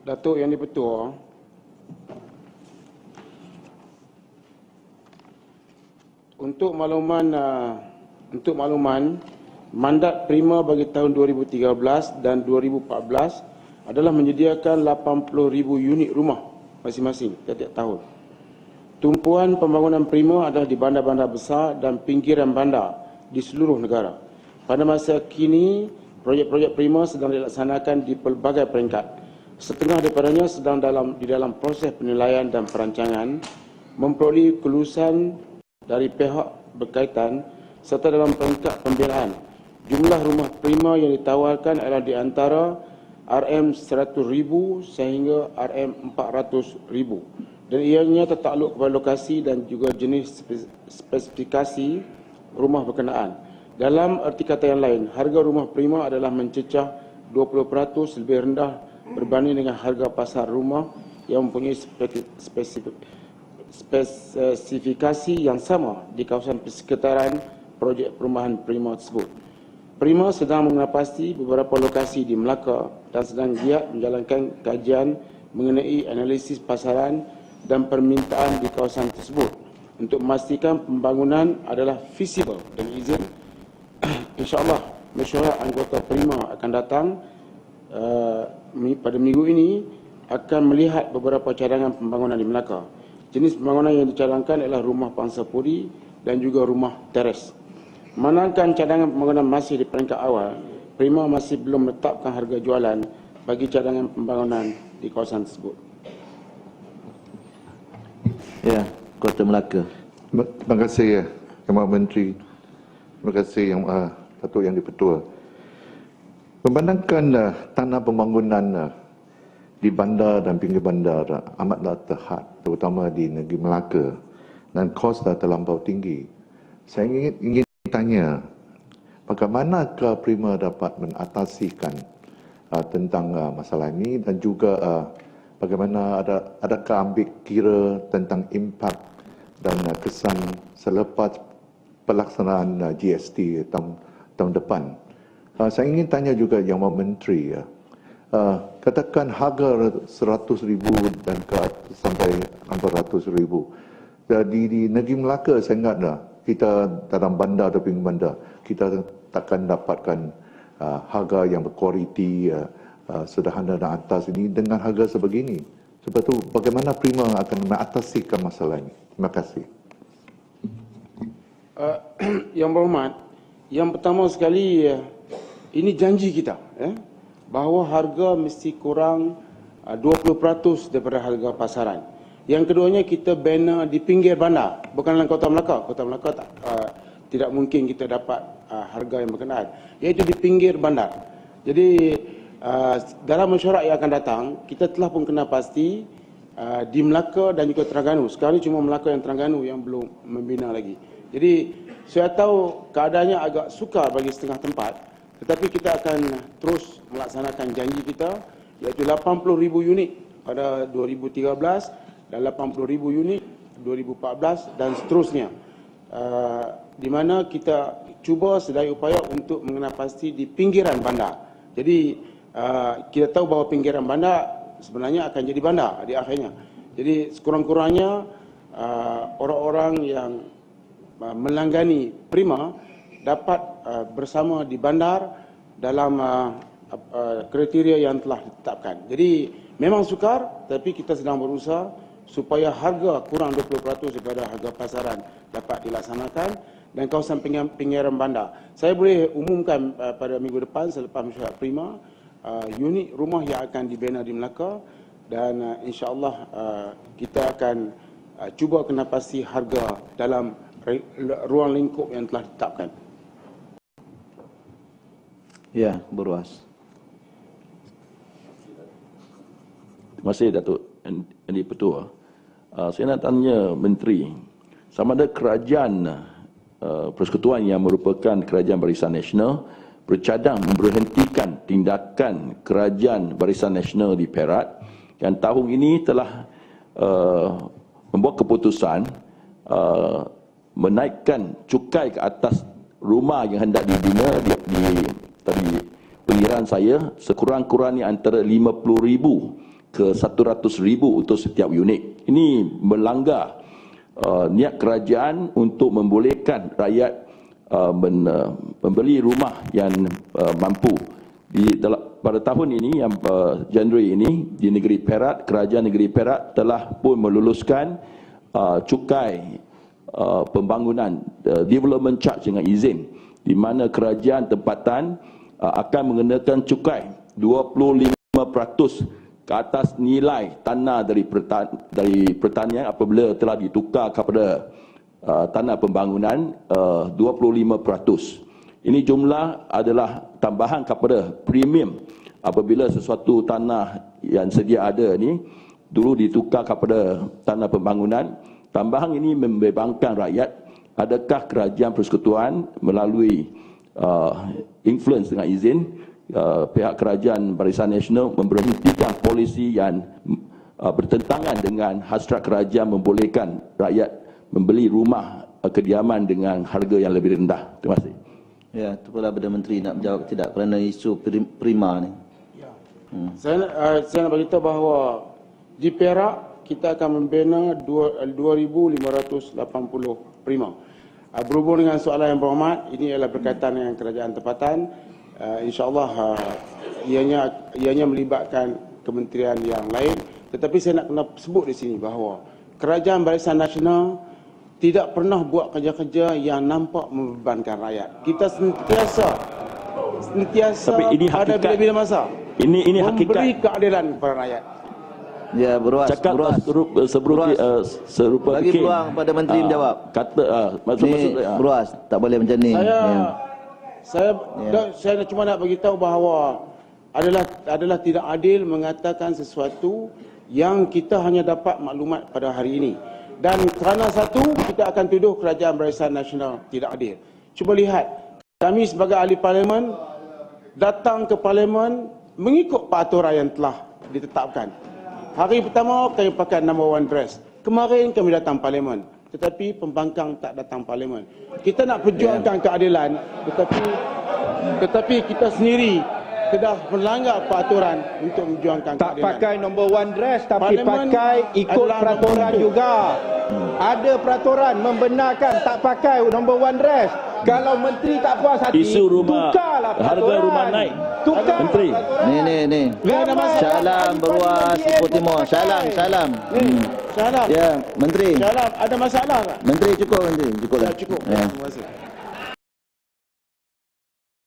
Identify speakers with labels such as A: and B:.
A: Datuk Yang di-Pertua, untuk makluman, mandat Prima bagi tahun 2013 dan 2014 adalah menyediakan 80,000 unit rumah masing-masing setiap tahun. Tumpuan pembangunan Prima adalah di bandar-bandar besar dan pinggiran bandar di seluruh negara. Pada masa kini, projek-projek Prima sedang dilaksanakan di pelbagai peringkat. Setengah daripadanya sedang di dalam proses penilaian dan perancangan, memperoleh kelulusan dari pihak berkaitan serta dalam peringkat pembelaan. Jumlah rumah Prima yang ditawarkan adalah di antara RM100,000 sehingga RM400,000 dan ianya tertakluk kepada lokasi dan juga jenis spesifikasi rumah berkenaan. Dalam erti kata yang lain, harga rumah Prima adalah mencecah 20% lebih rendah berbanding dengan harga pasar rumah yang mempunyai spesifikasi yang sama di kawasan persekitaran projek perumahan Prima tersebut. Prima sedang mengenapasti beberapa lokasi di Melaka dan sedang giat menjalankan kajian mengenai analisis pasaran dan permintaan di kawasan tersebut untuk memastikan pembangunan adalah feasible dan izin. InsyaAllah mesyuarat anggota Prima akan datang pada minggu ini akan melihat beberapa cadangan pembangunan di Melaka. Jenis pembangunan yang dicadangkan adalah rumah pangsa puri dan juga rumah teres. Manakala cadangan pembangunan masih di peringkat awal, Prima masih belum menetapkan harga jualan bagi cadangan pembangunan di kawasan tersebut.
B: Ya, Kota Melaka.
C: Terima kasih ya, Yang Maha Menteri. Terima kasih Yang Datuk Yang di-Pertua. Memandangkan tanah pembangunan di bandar dan pinggir bandar amatlah terhad, terutama di negeri Melaka, dan kos dah terlampau tinggi. Saya ingin tanya, bagaimanakah Prima dapat mengatasikan tentang masalah ini dan juga bagaimana adakah ambil kira tentang impak dan kesan selepas pelaksanaan GST tahun depan. Saya ingin tanya juga Yang Maha Menteri, katakan harga 100,000 dan sampai 400,000. Jadi di negeri Melaka saya ingatlah, kita dalam bandar atau pinggir bandar, kita takkan dapatkan harga yang berkualiti, sederhana dan atas ini dengan harga sebegini. Sebab itu bagaimana Prima akan mengatasikan masalah ini? Terima kasih.
A: Yang berhormat, yang pertama sekali, ini janji kita bahawa harga mesti kurang 20% daripada harga pasaran. Yang keduanya, kita bina di pinggir bandar, bukan dalam Kota Melaka. Kota Melaka tidak mungkin kita dapat harga yang berkenaan, iaitu di pinggir bandar. Jadi dalam mesyuarat yang akan datang, kita telah pun kena pasti di Melaka dan juga Terengganu. Sekarang ini cuma Melaka dan Terengganu yang belum membina lagi. Jadi saya tahu keadaannya agak sukar bagi setengah tempat, tetapi kita akan terus melaksanakan janji kita, iaitu 80,000 unit pada 2013 dan 80,000 unit 2014 dan seterusnya. Di mana kita cuba sedaya upaya untuk mengenapasti di pinggiran bandar. Jadi kita tahu bahawa pinggiran bandar sebenarnya akan jadi bandar di akhirnya. Jadi sekurang-kurangnya orang-orang yang melanggani Prima dapat bersama di bandar dalam kriteria yang telah ditetapkan. Jadi memang sukar, tapi kita sedang berusaha supaya harga kurang 20% daripada harga pasaran dapat dilaksanakan dan kawasan pinggiran bandar. Saya boleh umumkan pada minggu depan selepas mesyuarat Prima, unit rumah yang akan dibina di Melaka, dan insya-Allah kita akan cuba kena pasti harga dalam ruang lingkup yang telah ditetapkan.
B: Ya, Berwas. Terima kasih Datuk Yang di-Pertua. Saya nak tanya Menteri, sama ada kerajaan persekutuan yang merupakan kerajaan Barisan Nasional bercadang memberhentikan tindakan kerajaan Barisan Nasional di Perak yang tahun ini telah membuat keputusan menaikkan cukai ke atas rumah yang hendak dibina tadi pengiran saya sekurang-kurangnya antara 50,000 ke ke 100,000 untuk setiap unit. Ini melanggar niat kerajaan untuk membolehkan rakyat membeli rumah yang mampu. Pada tahun ini, yang Januari ini, di negeri Perak, kerajaan negeri Perak telah pun meluluskan cukai pembangunan, development charge dengan izin, di mana kerajaan tempatan akan mengenakan cukai 25% ke atas nilai tanah dari pertanian apabila telah ditukar kepada tanah pembangunan 25%. Ini jumlah adalah tambahan kepada premium apabila sesuatu tanah yang sedia ada ni dulu ditukar kepada tanah pembangunan. Tambahan ini membebankan rakyat. Adakah kerajaan persekutuan melalui influence dengan izin pihak kerajaan Barisan Nasional memberhentikan polisi yang bertentangan dengan hasrat kerajaan membolehkan rakyat membeli rumah kediaman dengan harga yang lebih rendah? Terima kasih.
D: Ya, itu pula Perdana Menteri nak menjawab tidak kerana isu prima ni.
A: Ya. Saya nak beritahu bahawa di Perak kita akan membina 2,580 prima. Berhubung dengan soalan yang berhormat, ini adalah berkaitan dengan kerajaan tempatan. InsyaAllah ianya melibatkan kementerian yang lain. Tetapi saya nak kena sebut di sini bahawa kerajaan Barisan Nasional tidak pernah buat kerja-kerja yang nampak membebankan rakyat. Kita sentiasa
B: tapi ini
A: pada
B: hakikat,
A: bila-bila masa
B: ini
A: memberi
B: hakikat
A: keadilan kepada rakyat.
D: Ya, Berwas.
B: Cakap serupa
D: Bagi
B: bikin.
D: peluang pada Menteri menjawab.
B: Kata maksud
D: Berwas, tak boleh macam ni.
A: Saya cuma nak beritahu bahawa adalah tidak adil mengatakan sesuatu yang kita hanya dapat maklumat pada hari ini. Dan kerana satu, kita akan tuduh kerajaan Barisan Nasional tidak adil. Cuba lihat, kami sebagai ahli parlimen datang ke parlimen mengikut peraturan yang telah ditetapkan. Hari pertama kami pakai No. 1 dress. Kemarin kami datang parlimen, tetapi pembangkang tak datang parlimen. Kita nak perjuangkan keadilan, tetapi kita sendiri telah melanggar peraturan untuk memperjuangkan
E: tak
A: keadilan.
E: pakai No. 1 dress tapi
A: Parlimen
E: pakai ikut
A: adalah
E: peraturan
A: nombor
E: juga. Ada peraturan membenarkan tak pakai No. 1 dress. Kalau menteri tak puas hati,
B: isu rumah,
E: tukarlah peraturan.
B: harga rumah naik.
E: Tukar
B: Menteri.
D: Ni. Salam Berwas Ipoh Timur. Salam.
A: Salam.
D: Ya, Menteri.
A: Salam. Ada masalah tak?
D: Menteri cukup, Menteri. Cukup
A: Ya,
D: lah.
A: cukup.
D: Ya.
A: Terima kasih.